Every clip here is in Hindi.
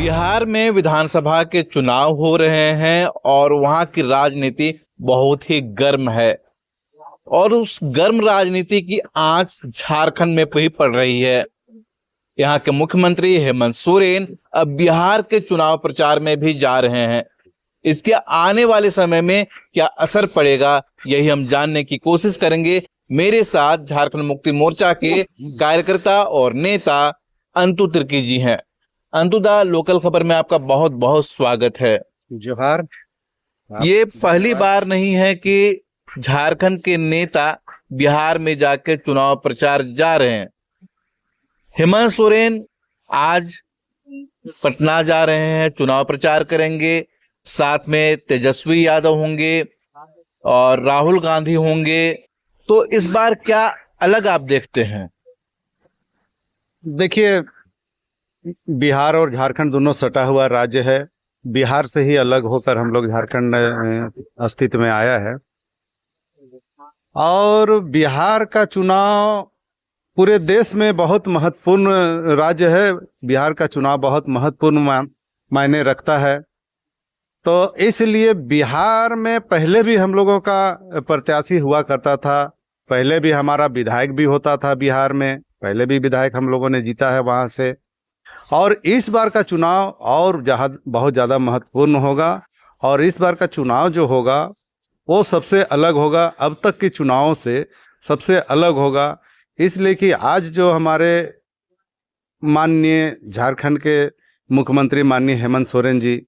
बिहार में विधानसभा के चुनाव हो रहे हैं और वहां की राजनीति बहुत ही गर्म है और उस गर्म राजनीति की आंच झारखंड में भी पड़ रही है। यहाँ के मुख्यमंत्री हेमंत सोरेन अब बिहार के चुनाव प्रचार में भी जा रहे हैं। इसके आने वाले समय में क्या असर पड़ेगा, यही हम जानने की कोशिश करेंगे। मेरे साथ झारखंड मुक्ति मोर्चा के कार्यकर्ता और नेता अंतु तिर्की जी हैं। अंतुदा, लोकल खबर में आपका बहुत बहुत स्वागत है। जोहार। ये पहली बार नहीं है कि झारखंड के नेता बिहार में जाकर चुनाव प्रचार जा रहे हैं। हेमंत सोरेन आज पटना जा रहे हैं, चुनाव प्रचार करेंगे। साथ में तेजस्वी यादव होंगे और राहुल गांधी होंगे। तो इस बार क्या अलग आप देखते हैं? देखिए, बिहार और झारखंड दोनों सटा हुआ राज्य है। बिहार से ही अलग होकर हम लोग झारखंड अस्तित्व में आया है और बिहार का चुनाव पूरे देश में बहुत महत्वपूर्ण राज्य है। बिहार का चुनाव बहुत महत्वपूर्ण मायने रखता है। तो इसलिए बिहार में पहले भी हम लोगों का प्रत्याशी हुआ करता था। पहले भी हमारा विधायक भी होता था बिहार में। पहले भी विधायक हम लोगों ने जीता है वहाँ से। और इस बार का चुनाव और बहुत ज़्यादा महत्वपूर्ण होगा। और इस बार का चुनाव जो होगा वो सबसे अलग होगा, अब तक के चुनावों से सबसे अलग होगा। इसलिए कि आज जो हमारे माननीय झारखंड के मुख्यमंत्री माननीय हेमंत सोरेन जी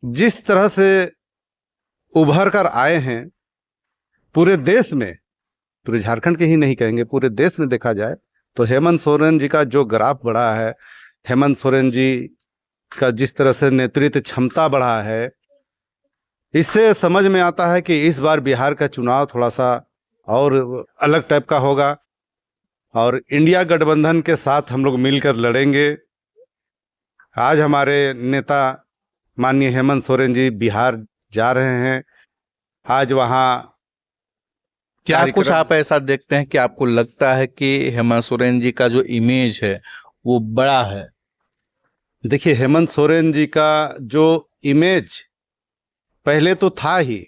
जिस तरह से उभर कर आए हैं पूरे देश में, पूरे झारखंड के ही नहीं कहेंगे, पूरे देश में देखा जाए तो हेमंत सोरेन जी का जो ग्राफ बढ़ा है, हेमंत सोरेन जी का जिस तरह से नेतृत्व क्षमता बढ़ा है, इससे समझ में आता है कि इस बार बिहार का चुनाव थोड़ा सा और अलग टाइप का होगा। और इंडिया गठबंधन के साथ हम लोग मिलकर लड़ेंगे। आज हमारे नेता माननीय हेमंत सोरेन जी बिहार जा रहे हैं। आज वहाँ क्या कुछ आप ऐसा देखते हैं कि आपको लगता है कि हेमंत सोरेन जी का जो इमेज है वो बड़ा है? देखिए, हेमंत सोरेन जी का जो इमेज पहले तो था ही,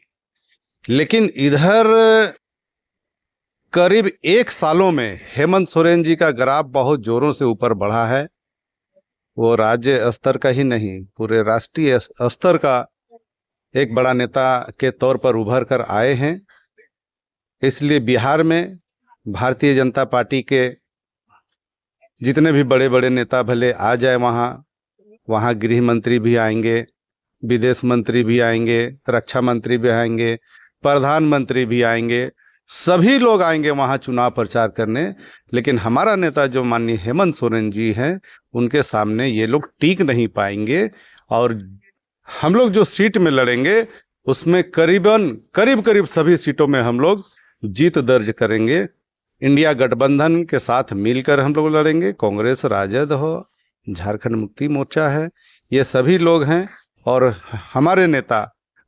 लेकिन इधर करीब 1 सालों में हेमंत सोरेन जी का ग्राफ बहुत जोरों से ऊपर बढ़ा है। वो राज्य स्तर का ही नहीं, पूरे राष्ट्रीय स्तर का एक बड़ा नेता के तौर पर उभर कर आए हैं। इसलिए बिहार में भारतीय जनता पार्टी के जितने भी बड़े बड़े नेता भले आ जाए, वहाँ गृह मंत्री भी आएंगे, विदेश मंत्री भी आएंगे, रक्षा मंत्री भी आएंगे, प्रधानमंत्री भी आएंगे, सभी लोग आएंगे वहाँ चुनाव प्रचार करने। लेकिन हमारा नेता जो माननीय हेमंत सोरेन जी हैं, उनके सामने ये लोग टिक नहीं पाएंगे। और हम लोग जो सीट में लड़ेंगे उसमें करीब सभी सीटों में हम लोग जीत दर्ज करेंगे। इंडिया गठबंधन के साथ मिलकर हम लोग लड़ेंगे। कांग्रेस, राजद हो, झारखंड मुक्ति मोर्चा है, ये सभी लोग हैं। और हमारे नेता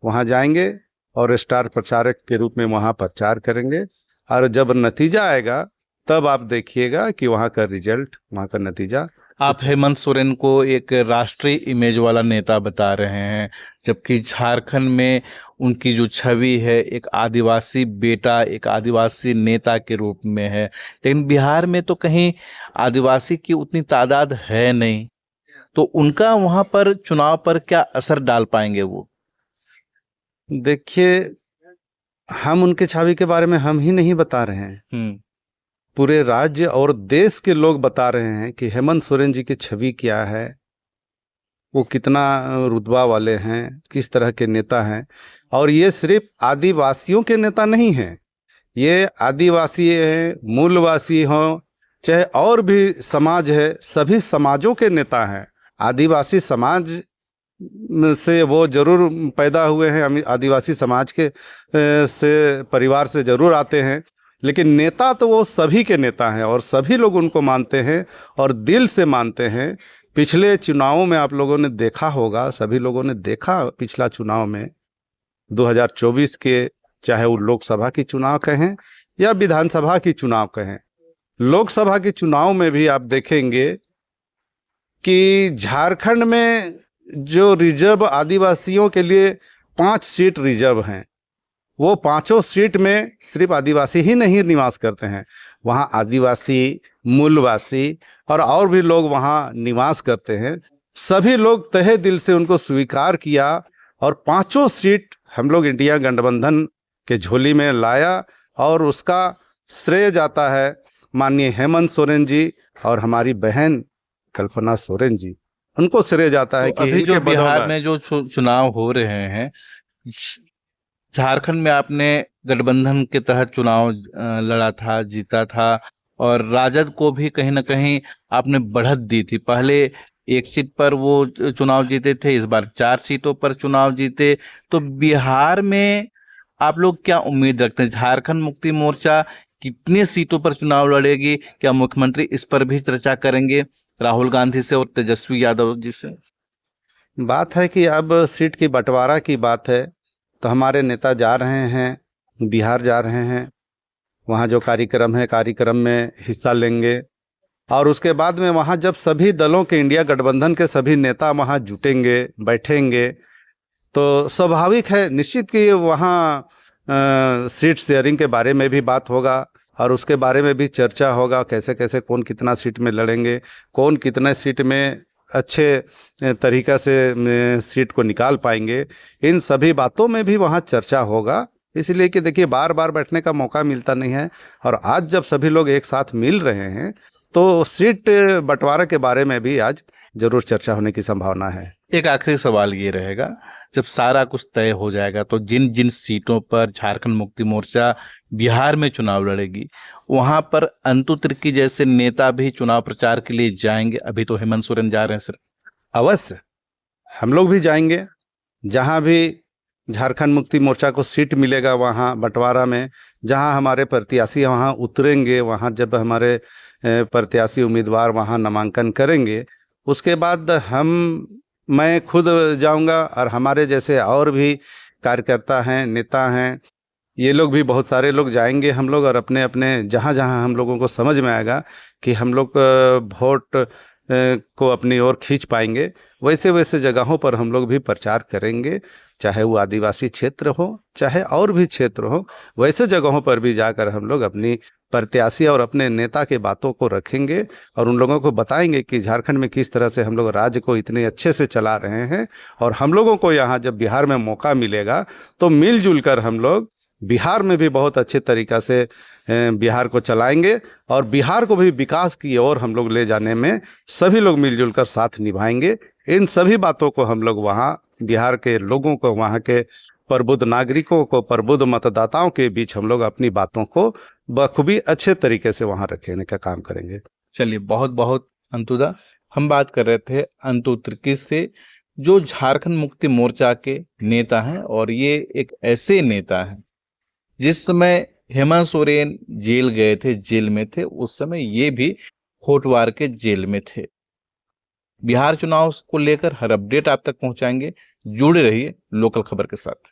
वहाँ जाएंगे और स्टार प्रचारक के रूप में वहाँ प्रचार करेंगे। और जब नतीजा आएगा तब आप देखिएगा कि वहाँ का रिजल्ट, वहाँ का नतीजा। आप हेमंत सोरेन को एक राष्ट्रीय इमेज वाला नेता बता रहे हैं, जबकि झारखंड में उनकी जो छवि है एक आदिवासी बेटा, एक आदिवासी नेता के रूप में है। लेकिन बिहार में तो कहीं आदिवासी की उतनी तादाद है नहीं, तो उनका वहां पर चुनाव पर क्या असर डाल पाएंगे वो? देखिए, हम उनके छवि के बारे में हम ही नहीं बता रहे हैं, पूरे राज्य और देश के लोग बता रहे हैं कि हेमंत सोरेन जी की छवि क्या है, वो कितना रुतबा वाले हैं, किस तरह के नेता हैं। और ये सिर्फ आदिवासियों के नेता नहीं हैं, ये आदिवासी हैं, मूलवासी हों, चाहे और भी समाज है, सभी समाजों के नेता हैं। आदिवासी समाज से वो जरूर पैदा हुए हैं, आदिवासी समाज के से परिवार से जरूर आते हैं, लेकिन नेता तो वो सभी के नेता हैं और सभी लोग उनको मानते हैं और दिल से मानते हैं। पिछले चुनावों में आप लोगों ने देखा होगा, सभी लोगों ने देखा, पिछला चुनाव में 2024 के, चाहे वो लोकसभा की चुनाव कहें या विधानसभा की चुनाव कहें, लोकसभा के चुनाव में भी आप देखेंगे कि झारखंड में जो रिजर्व आदिवासियों के लिए 5 सीट रिजर्व हैं, वो पांचों सीट में सिर्फ आदिवासी ही नहीं निवास करते हैं, वहाँ आदिवासी, मूलवासी और भी लोग वहाँ निवास करते हैं। सभी लोग तहे दिल से उनको स्वीकार किया और पांचों सीट हम लोग इंडिया गठबंधन के झोली में लाया और उसका श्रेय जाता है माननीय हेमंत सोरेन जी और हमारी बहन कल्पना सोरेन जी, उनको श्रेय जाता है तो कि अभी जो इनके बिहार बदौलत में जो चुनाव हो रहे हैं, झारखंड में आपने गठबंधन के तहत चुनाव लड़ा था, जीता था, और राजद को भी कहीं ना कहीं आपने बढ़त दी थी। पहले 1 सीट पर वो चुनाव जीते थे, इस बार 4 सीटों पर चुनाव जीते। तो बिहार में आप लोग क्या उम्मीद रखते हैं? झारखंड मुक्ति मोर्चा कितने सीटों पर चुनाव लड़ेगी? क्या मुख्यमंत्री इस पर भी चर्चा करेंगे राहुल गांधी से और तेजस्वी यादव जी से? बात है कि अब सीट की बंटवारा की बात है, तो हमारे नेता जा रहे हैं, बिहार जा रहे हैं, वहाँ जो कार्यक्रम है कार्यक्रम में हिस्सा लेंगे और उसके बाद में वहाँ जब सभी दलों के इंडिया गठबंधन के सभी नेता वहाँ जुटेंगे, बैठेंगे, तो स्वाभाविक है निश्चित कि वहाँ सीट शेयरिंग के बारे में भी बात होगा और उसके बारे में भी चर्चा होगा, कैसे कैसे कौन कितना सीट में लड़ेंगे, कौन कितने सीट में अच्छे तरीक़ा से सीट को निकाल पाएंगे, इन सभी बातों में भी वहाँ चर्चा होगा। इसलिए कि देखिए बार बार बैठने का मौका मिलता नहीं है और आज जब सभी लोग एक साथ मिल रहे हैं तो सीट बंटवारा के बारे में भी आज जरूर चर्चा होने की संभावना है। एक आखिरी सवाल ये रहेगा, जब सारा कुछ तय हो जाएगा तो जिन जिन सीटों पर झारखंड मुक्ति मोर्चा बिहार में चुनाव लड़ेगी, वहां पर अंतु तिर्की जैसे नेता भी चुनाव प्रचार के लिए जाएंगे? अभी तो हेमंत सोरेन जा रहे हैं सर। अवश्य हम लोग भी जाएंगे, जहां भी झारखंड मुक्ति मोर्चा को सीट मिलेगा वहां बंटवारा में, जहां हमारे प्रत्याशी वहां उतरेंगे, वहां जब हमारे प्रत्याशी उम्मीदवार वहां नामांकन करेंगे, उसके बाद मैं खुद जाऊंगा और हमारे जैसे और भी कार्यकर्ता हैं, नेता हैं, ये लोग भी बहुत सारे लोग जाएंगे हम लोग और अपने अपने जहाँ जहाँ हम लोगों को समझ में आएगा कि हम लोग वोट को अपनी ओर खींच पाएंगे, वैसे वैसे जगहों पर हम लोग भी प्रचार करेंगे, चाहे वो आदिवासी क्षेत्र हो चाहे और भी क्षेत्र हो, वैसे जगहों पर भी जाकर हम लोग अपनी प्रत्याशी और अपने नेता के बातों को रखेंगे और उन लोगों को बताएंगे कि झारखंड में किस तरह से हम लोग राज्य को इतने अच्छे से चला रहे हैं और हम लोगों को यहाँ जब बिहार में मौका मिलेगा तो मिलजुल कर हम लोग बिहार में भी बहुत अच्छे तरीक़ा से बिहार को चलाएंगे और बिहार को भी विकास की ओर हम लोग ले जाने में सभी लोग मिलजुल कर साथ निभाएंगे। इन सभी बातों को हम लोग वहाँ बिहार के लोगों को, वहाँ के प्रबुद्ध नागरिकों को, प्रबुद्ध मतदाताओं के बीच हम लोग अपनी बातों को बखूबी अच्छे तरीके से वहाँ रखने का काम करेंगे। चलिए, बहुत बहुत अंतुदा, हम बात कर रहे थे अंतु तिर्की से, जो झारखंड मुक्ति मोर्चा के नेता हैं और ये एक ऐसे नेता हैं जिस समय हेमंत सोरेन जेल गए थे, जेल में थे, उस समय ये भी होटवार के जेल में थे। बिहार चुनाव को लेकर हर अपडेट आप तक पहुंचाएंगे। जुड़े रहिए लोकल खबर के साथ।